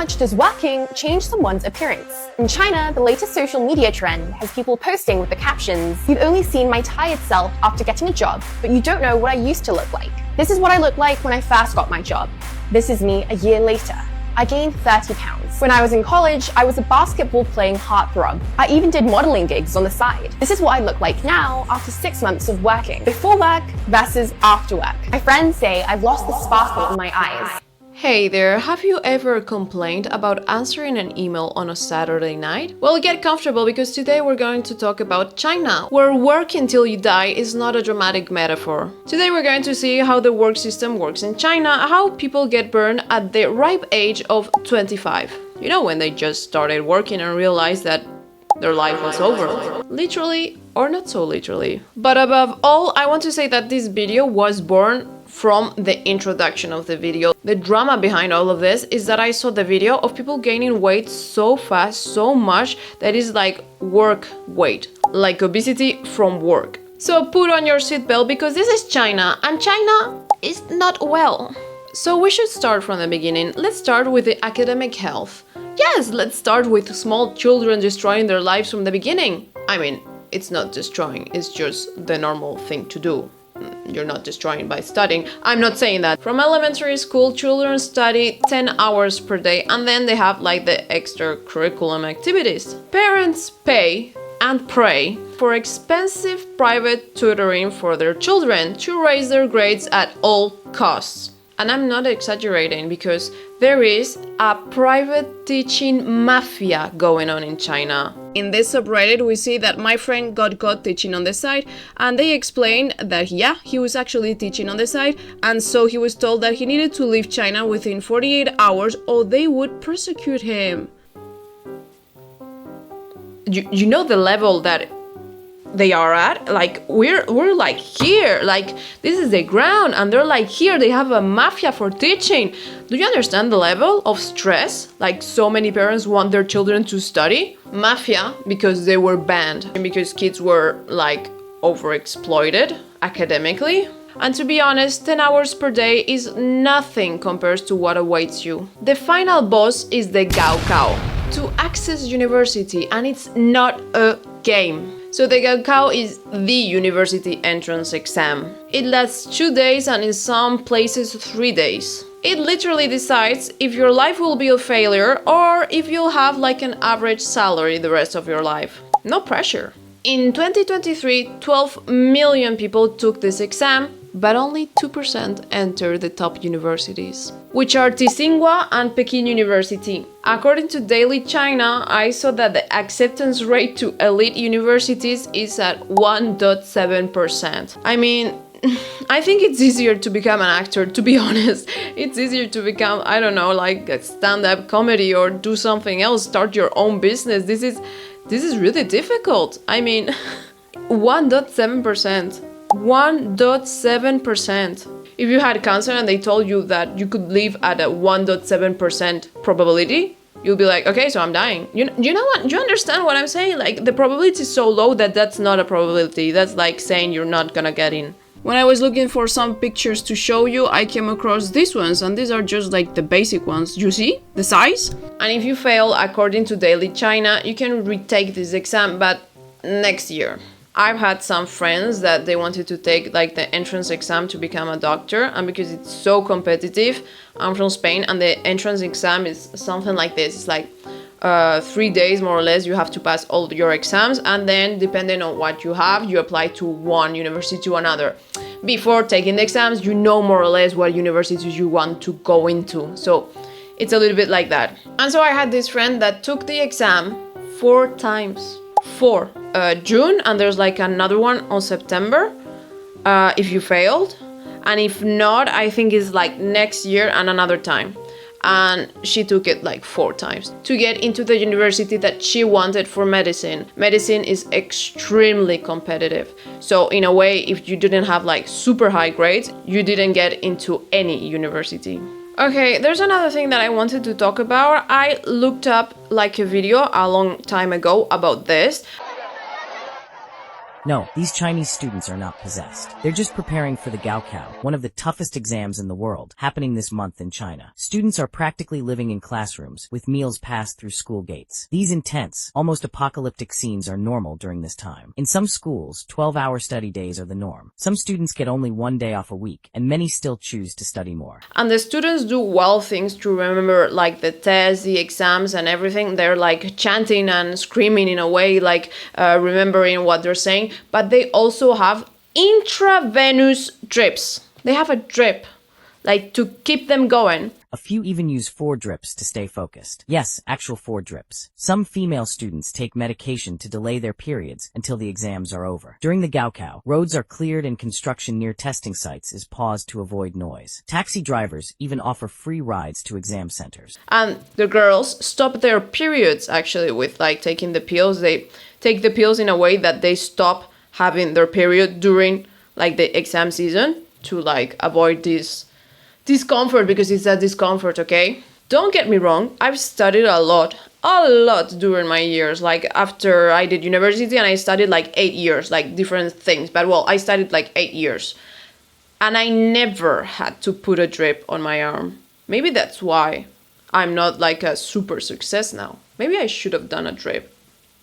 much does working change someone's appearance? In China, the latest social media trend has people posting with the captions, "You've only seen my tired self after getting a job, but you don't know what I used to look like. This is what I looked like when I first got my job. This is me a year later. I gained 30 pounds. When I was in college, I was a basketball-playing heartthrob. I even did modeling gigs on the side. This is what I look like now after 6 months of working. Before work versus after work. My friends say I've lost the sparkle in my eyes." Hey there, have you ever complained about answering an email on a Saturday night? Well, get comfortable because today we're going to talk about China, where work until you die is not a dramatic metaphor. Today we're going to see how the work system works in China, how people get burned at the ripe age of 25. You know, when they just started working and realized that their life was over. Literally or not so literally. But above all, I want to say that this video was born from the introduction of the video. The drama behind all of this is that I saw the video of people gaining weight so fast, so much, that is like work weight, like obesity from work. So put on your seatbelt because this is China, and China is not well. So we should start from the beginning. Let's start with the academic health. Yes, let's start with small children destroying their lives from the beginning. I mean, it's not destroying, it's just the normal thing to do. You're not destroying by studying. I'm not saying that. From elementary school, children study 10 hours per day and then they have like the extracurriculum activities. Parents pay and pray for expensive private tutoring for their children to raise their grades at all costs. And I'm not exaggerating because there is a private teaching mafia going on in China. In this subreddit, we see that my friend got caught teaching on the side, and they explained that yeah, he was actually teaching on the side, and so he was told that he needed to leave China within 48 hours or they would persecute him. You know the level that they are at? Like we're like here, like this is the ground, and they're like here, they have a mafia for teaching. Do you understand the level of stress? Like so many parents want their children to study. Mafia because they were banned and because kids were like overexploited academically. And to be honest, 10 hours per day is nothing compared to what awaits you. The final boss is the Gaokao to access university, and it's not a game. So the Gaokao is the university entrance exam. It lasts 2 days and in some places 3 days. It literally decides if your life will be a failure or if you'll have like an average salary the rest of your life. No pressure. In 2023, 12 million people took this exam, but only 2% entered the top universities, which are Tsinghua and Peking University. According to Daily China, I saw that the acceptance rate to elite universities is at 1.7%. I mean, I think it's easier to become an actor, to be honest. It's easier to become, I don't know, like a stand-up comedy or do something else, start your own business. This is really difficult. I mean, 1.7%. 1.7%. If you had cancer and they told you that you could live at a 1.7% probability, you'll be like, okay, so I'm dying. You know what? Do you understand what I'm saying? Like the probability is so low that that's not a probability. That's like saying you're not gonna get in. When I was looking for some pictures to show you, I came across these ones, and these are just like the basic ones. You see the size? And if you fail, according to Daily China, you can retake this exam, but next year. I've had some friends that they wanted to take like the entrance exam to become a doctor, and because it's so competitive, I'm from Spain and the entrance exam is something like this. It's like 3 days more or less, you have to pass all your exams, and then depending on what you have, you apply to one university to another. Before taking the exams, you know more or less what universities you want to go into. So it's a little bit like that. And so I had this friend that took the exam 4 times. 4. June, and there's like another one on September if you failed, and if not, I think it's like next year and another time. And she took it like 4 times to get into the university that she wanted for medicine. Medicine is extremely competitive, so in a way, if you didn't have like super high grades, you didn't get into any university. Okay, there's another thing that I wanted to talk about. I looked up like a video a long time ago about this. No, these Chinese students are not possessed. They're just preparing for the Gaokao, one of the toughest exams in the world, happening this month in China. Students are practically living in classrooms, with meals passed through school gates. These intense, almost apocalyptic scenes are normal during this time. In some schools, 12-hour study days are the norm. Some students get only one day off a week, and many still choose to study more. And the students do wild things to remember, like the tests, the exams, and everything. They're like chanting and screaming in a way, like remembering what they're saying. But they also have intravenous drips. They have a drip, like to keep them going. A few even use 4 drips to stay focused. Yes, actual 4 drips. Some female students take medication to delay their periods until the exams are over. During the Gaokao, roads are cleared and construction near testing sites is paused to avoid noise. Taxi drivers even offer free rides to exam centers. And the girls stop their periods actually with like taking the pills. They take the pills in a way that they stop having their period during like the exam season to like avoid this discomfort, because it's a discomfort, okay? Don't get me wrong, I've studied a lot during my years. Like after I did university and I studied like 8 years, like different things. But well, I studied like 8 years. And I never had to put a drip on my arm. Maybe that's why I'm not like a super success now. Maybe I should have done a drip.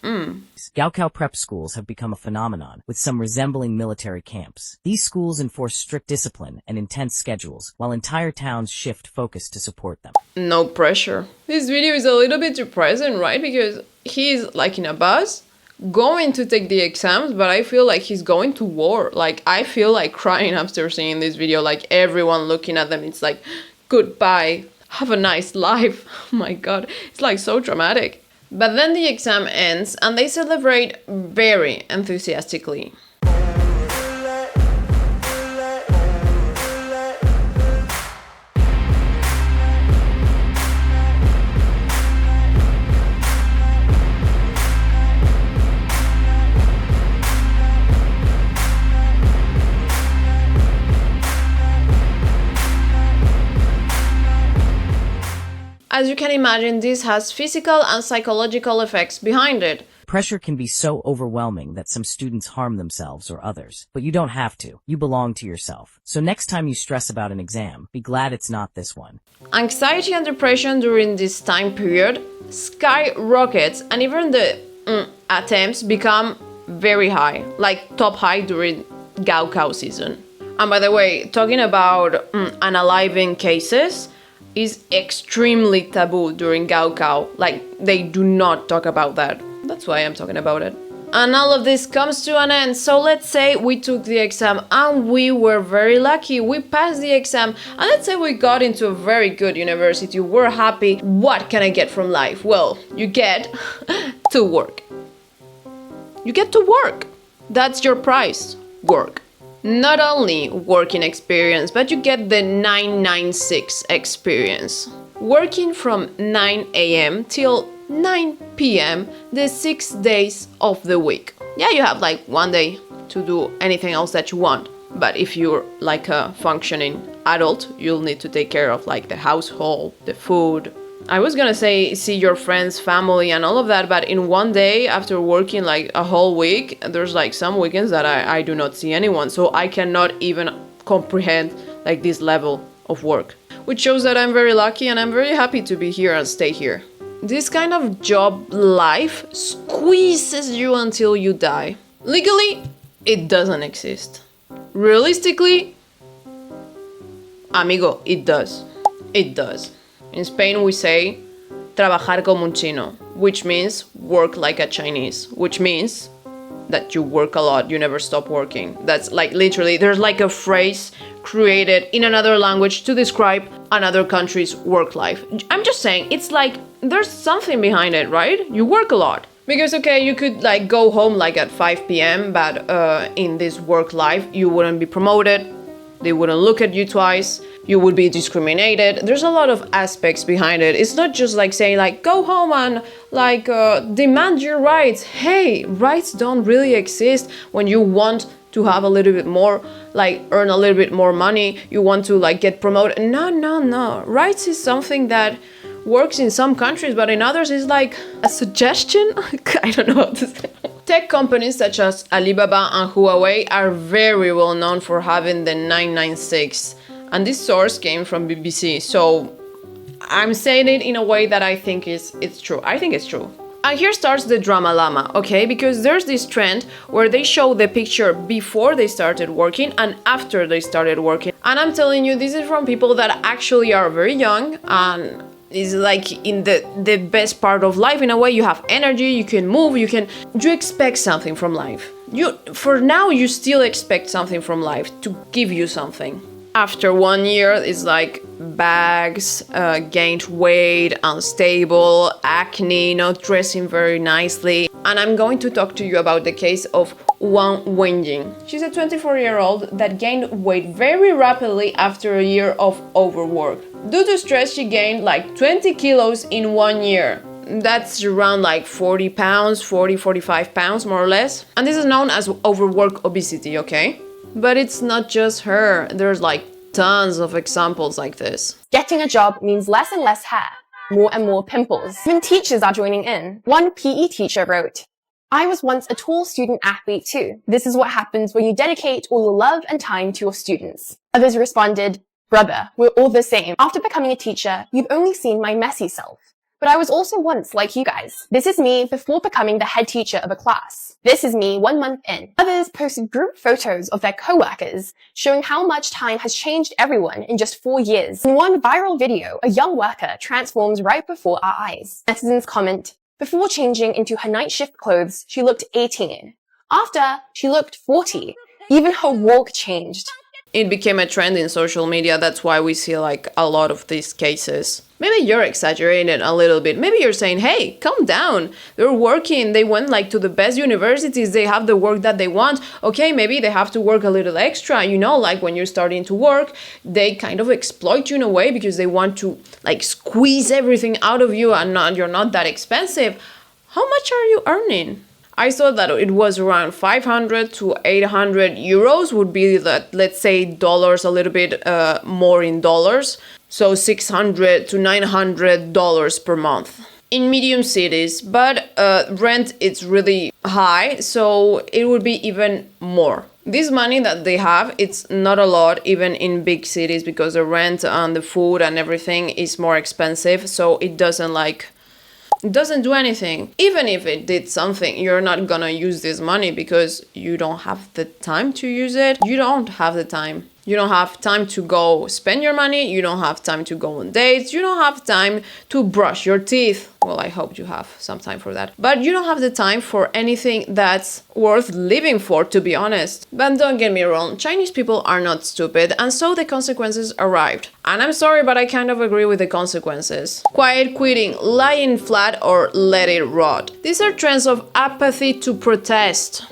Gaokao prep schools have become a phenomenon, with some resembling military camps. These schools enforce strict discipline and intense schedules, while entire towns shift focus to support them. No pressure. This video is a little bit depressing, right? Because he's like in a bus, going to take the exams, but I feel like he's going to war. Like, I feel like crying after seeing this video, like everyone looking at them, it's like, goodbye, have a nice life. Oh my god, it's like so dramatic. But then the exam ends and they celebrate very enthusiastically. As you can imagine, this has physical and psychological effects behind it. Pressure can be so overwhelming that some students harm themselves or others. But you don't have to. You belong to yourself. So next time you stress about an exam, be glad it's not this one. Anxiety and depression during this time period skyrockets, and even the attempts become very high, like top high during Gaokao season. And by the way, talking about unaliving cases is extremely taboo during Gaokao. Like, they do not talk about that. That's why I'm talking about it. And all of this comes to an end. So let's say we took the exam and we were very lucky. We passed the exam. And let's say we got into a very good university. We're happy. What can I get from life? Well, you get to work. You get to work. That's your prize. Work. Not only working experience, but you get the 996 experience. Working from 9 a.m. till 9 p.m. the 6 days of the week. Yeah, you have like one day to do anything else that you want. But if you're like a functioning adult, you'll need to take care of like the household, the food. I was gonna say see your friends, family and all of that, but in one day after working like a whole week, there's like some weekends that I do not see anyone. So I cannot even comprehend like this level of work. Which shows that I'm very lucky and I'm very happy to be here and stay here. This kind of job life squeezes you until you die. Legally, it doesn't exist. Realistically, amigo, it does. It does. In Spain we say, trabajar como un chino, which means work like a Chinese, which means that you work a lot, you never stop working. That's like literally, there's like a phrase created in another language to describe another country's work life. I'm just saying, it's like, there's something behind it, right? You work a lot. Because, okay, you could like go home like at 5 p.m., but in this work life, you wouldn't be promoted, they wouldn't look at you twice, you would be discriminated. There's a lot of aspects behind it. It's not just like saying like, go home and like demand your rights. Hey, rights don't really exist when you want to have a little bit more, like earn a little bit more money, you want to like get promoted. No. Rights is something that works in some countries, but in others is like a suggestion. I don't know how to say. Tech companies such as Alibaba and Huawei are very well known for having the 996, and this source came from BBC, so I'm saying it in a way that I think it's true. I think it's true. And here starts the drama llama, okay? Because there's this trend where they show the picture before they started working and after they started working. And I'm telling you, this is from people that actually are very young and is like in the best part of life. In a way, you have energy, you can move, you expect something from life. For now, you still expect something from life to give you something. After 1 year, it's like bags, gained weight, unstable, acne, not dressing very nicely. And I'm going to talk to you about the case of Wang Wenjing. She's a 24-year-old that gained weight very rapidly after a year of overwork. Due to stress, she gained like 20 kilos in 1 year. That's around like 40 pounds, 45 pounds more or less. And this is known as overwork obesity, okay? But it's not just her. There's like tons of examples like this. Getting a job means less and less hair, more and more pimples. Even teachers are joining in. One PE teacher wrote, "I was once a tall student athlete too. This is what happens when you dedicate all your love and time to your students." Others responded, "Brother, we're all the same. After becoming a teacher, you've only seen my messy self. But I was also once like you guys. This is me before becoming the head teacher of a class. This is me 1 month in." Others posted group photos of their co-workers, showing how much time has changed everyone in just 4 years. In one viral video, a young worker transforms right before our eyes. Netizens comment, "Before changing into her night shift clothes, she looked 18. After, she looked 40. Even her walk changed." It became a trend in social media. That's why we see like a lot of these cases. Maybe you're exaggerating a little bit. Maybe you're saying, hey, calm down. They're working. They went like to the best universities. They have the work that they want. Okay, maybe they have to work a little extra. You know, like when you're starting to work, they kind of exploit you in a way because they want to like squeeze everything out of you and you're not that expensive. How much are you earning? I saw that it was around 500 to 800 euros would be that, let's say dollars, a little bit more in dollars. So $600 to $900 per month in medium cities, but rent it's really high, so it would be even more. This money that they have, it's not a lot even in big cities because the rent and the food and everything is more expensive, so it doesn't do anything. Even if it did something, you're not gonna use this money because you don't have the time to use it. You don't have the time. You don't have time to go spend your money. You don't have time to go on dates. You don't have time to brush your teeth. Well, I hope you have some time for that. But you don't have the time for anything that's worth living for, to be honest. But don't get me wrong, Chinese people are not stupid, and so the consequences arrived. And I'm sorry, but I kind of agree with the consequences. Quiet quitting, lying flat, or let it rot. These are trends of apathy to protest.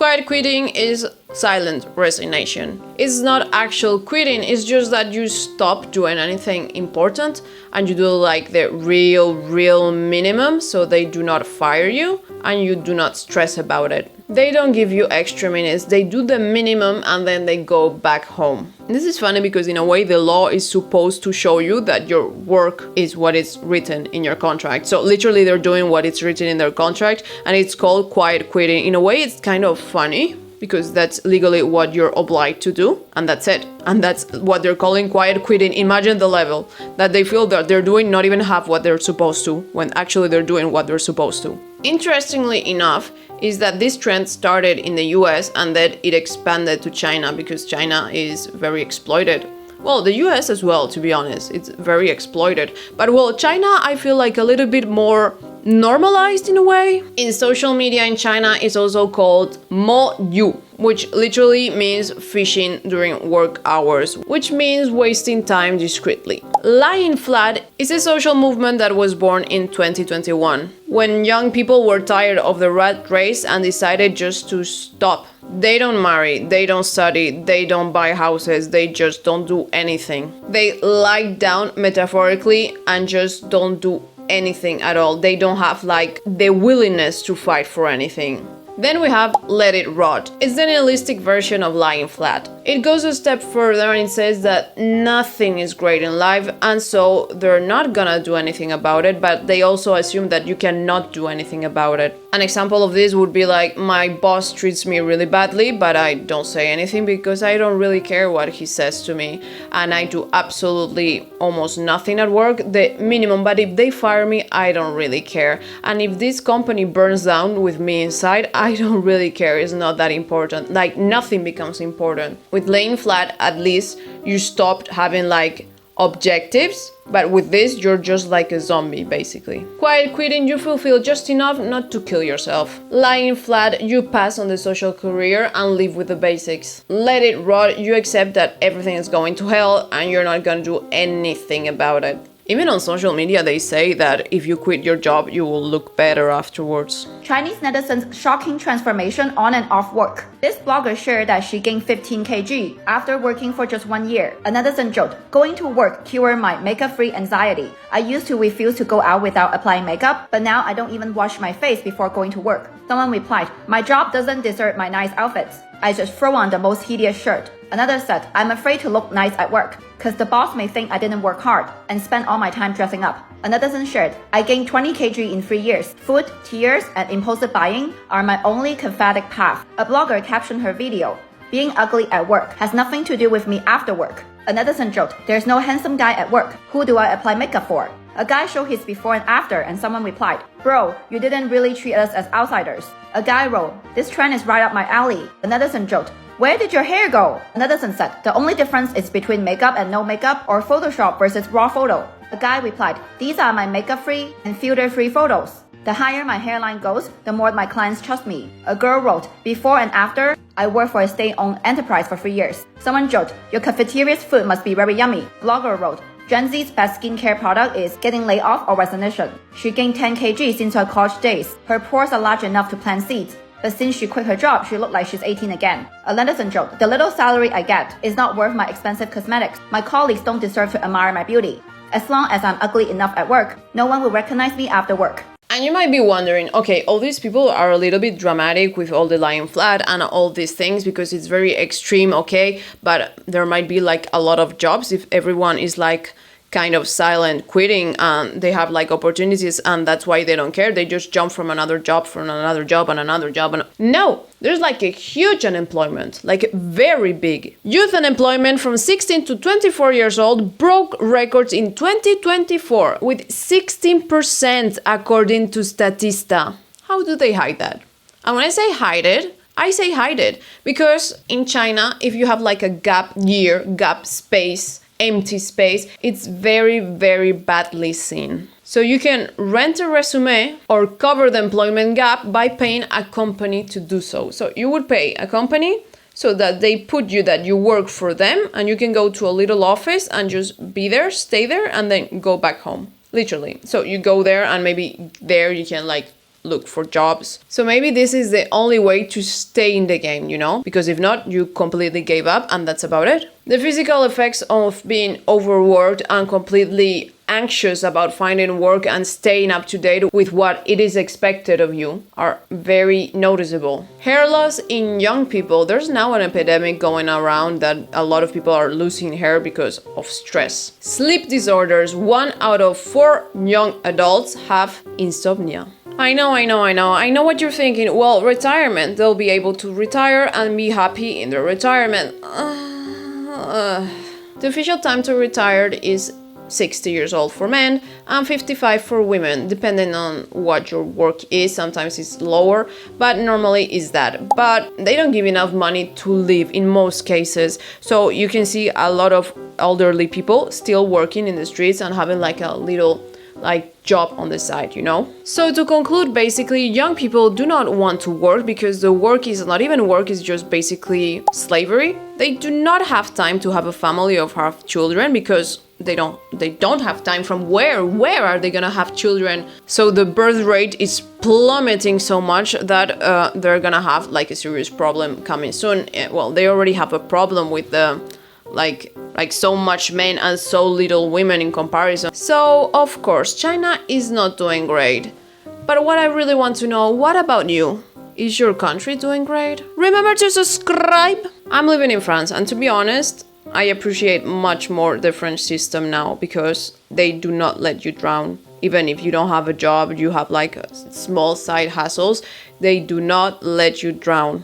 Quiet quitting is silent resignation. It's not actual quitting, it's just that you stop doing anything important and you do like the real minimum, so they do not fire you and you do not stress about it. They don't give you extra minutes, they do the minimum and then they go back home. This is funny because in a way the law is supposed to show you that your work is what is written in your contract. So literally they're doing what is written in their contract and it's called quiet quitting. In a way it's kind of funny because that's legally what you're obliged to do and that's it. And that's what they're calling quiet quitting. Imagine the level that they feel that they're doing not even half what they're supposed to when actually they're doing what they're supposed to. Interestingly enough, is that this trend started in the US and then it expanded to China because China is very exploited. Well, the US as well, to be honest, it's very exploited. But well, China, I feel like a little bit more normalized in a way. In social media in China, it's also called mo yu, which literally means fishing during work hours, which means wasting time discreetly. Lying flat is a social movement that was born in 2021, when young people were tired of the rat race and decided just to stop. They don't marry, they don't study, they don't buy houses, they just don't do anything. They lie down metaphorically and just don't do anything at all. They don't have like the willingness to fight for anything. Then we have let it rot. It's the nihilistic version of lying flat. It goes a step further and it says that nothing is great in life, and so they're not gonna do anything about it, but they also assume that you cannot do anything about it. An example of this would be like, my boss treats me really badly, but I don't say anything because I don't really care what he says to me, and I do absolutely almost nothing at work, the minimum, but if they fire me, I don't really care. And if this company burns down with me inside, I don't really care, it's not that important. Like, nothing becomes important. With laying flat, at least you stopped having like objectives, but with this, you're just like a zombie, basically. Quiet quitting, you fulfill just enough not to kill yourself. Lying flat, you pass on the social career and live with the basics. Let it rot, you accept that everything is going to hell and you're not gonna do anything about it. Even on social media, they say that if you quit your job, you will look better afterwards. Chinese netizens' shocking transformation on and off work. This blogger shared that she gained 15 kg after working for just 1 year. A netizen joked, "Going to work cured my makeup-free anxiety. I used to refuse to go out without applying makeup, but now I don't even wash my face before going to work." Someone replied, "My job doesn't deserve my nice outfits. I just throw on the most hideous shirt." Another said, "I'm afraid to look nice at work, cause the boss may think I didn't work hard and spend all my time dressing up." Another shared, "I gained 20 kg in 3 years. Food, tears, and impulsive buying are my only cathartic path." A blogger captioned her video, "Being ugly at work has nothing to do with me after work." Another joked, "There's no handsome guy at work. Who do I apply makeup for?" A guy showed his before and after, and someone replied, "Bro, you didn't really treat us as outsiders." A guy wrote, "This trend is right up my alley." Another joked, "Where did your hair go?" Another said, "The only difference is between makeup and no makeup, or Photoshop versus raw photo." A guy replied, "These are my makeup-free and filter-free photos. The higher my hairline goes, the more my clients trust me." A girl wrote, "Before and after, I worked for a state-owned enterprise for 3 years." Someone joked, "Your cafeteria's food must be very yummy." Blogger wrote, "Gen Z's best skincare product is getting laid off or resignation. She gained 10 kg since her college days. Her pores are large enough to plant seeds. But since she quit her job, she looked like she's 18 again." A netizen joked, "The little salary I get is not worth my expensive cosmetics. My colleagues don't deserve to admire my beauty. As long as I'm ugly enough at work, no one will recognize me after work." And you might be wondering, okay, all these people are a little bit dramatic with all the lying flat and all these things because it's very extreme, okay? But there might be like a lot of jobs if everyone is like kind of silent quitting and they have like opportunities and that's why they don't care. They just jump from another job and another job. And no, there's like a huge unemployment, like very big. Youth unemployment from 16 to 24 years old broke records in 2024 with 16% according to Statista. How do they hide that? And when I say hide it because in China, if you have like a gap year, gap space, empty space, it's very, very badly seen. So you can rent a résumé or cover the employment gap by paying a company to do so. So you would pay a company so that they put you that you work for them and you can go to a little office and just be there, stay there, and then go back home. Literally. So you go there and maybe there you can like look for jobs. So maybe this is the only way to stay in the game, you know? Because if not, you completely gave up and that's about it. The physical effects of being overworked and completely anxious about finding work and staying up to date with what it is expected of you are very noticeable. Hair loss in young people. There's now an epidemic going around that a lot of people are losing hair because of stress. Sleep disorders. 1 out of 4 young adults have insomnia. I know what you're thinking. Well, retirement. They'll be able to retire and be happy in their retirement. The official time to retire is 60 years old for men and 55 for women, depending on what your work is. Sometimes it's lower, but normally is that. But they don't give enough money to live in most cases. So you can see a lot of elderly people still working in the streets and having like a little job on the side, you know? So to conclude, basically, young people do not want to work because the work is not even work, it's just basically slavery. They do not have time to have a family or have children because they don't have time. From where are they gonna have children? So the birth rate is plummeting so much that they're gonna have like a serious problem coming soon. Well, they already have a problem with the like so much men and so little women in comparison. So of course China is not doing great, but what I really want to know, what about you? Is your country doing great? Remember to subscribe I'm living in France, and to be honest, I appreciate much more the French system now because they do not let you drown. Even if you don't have a job, you have like small side hustles, they do not let you drown.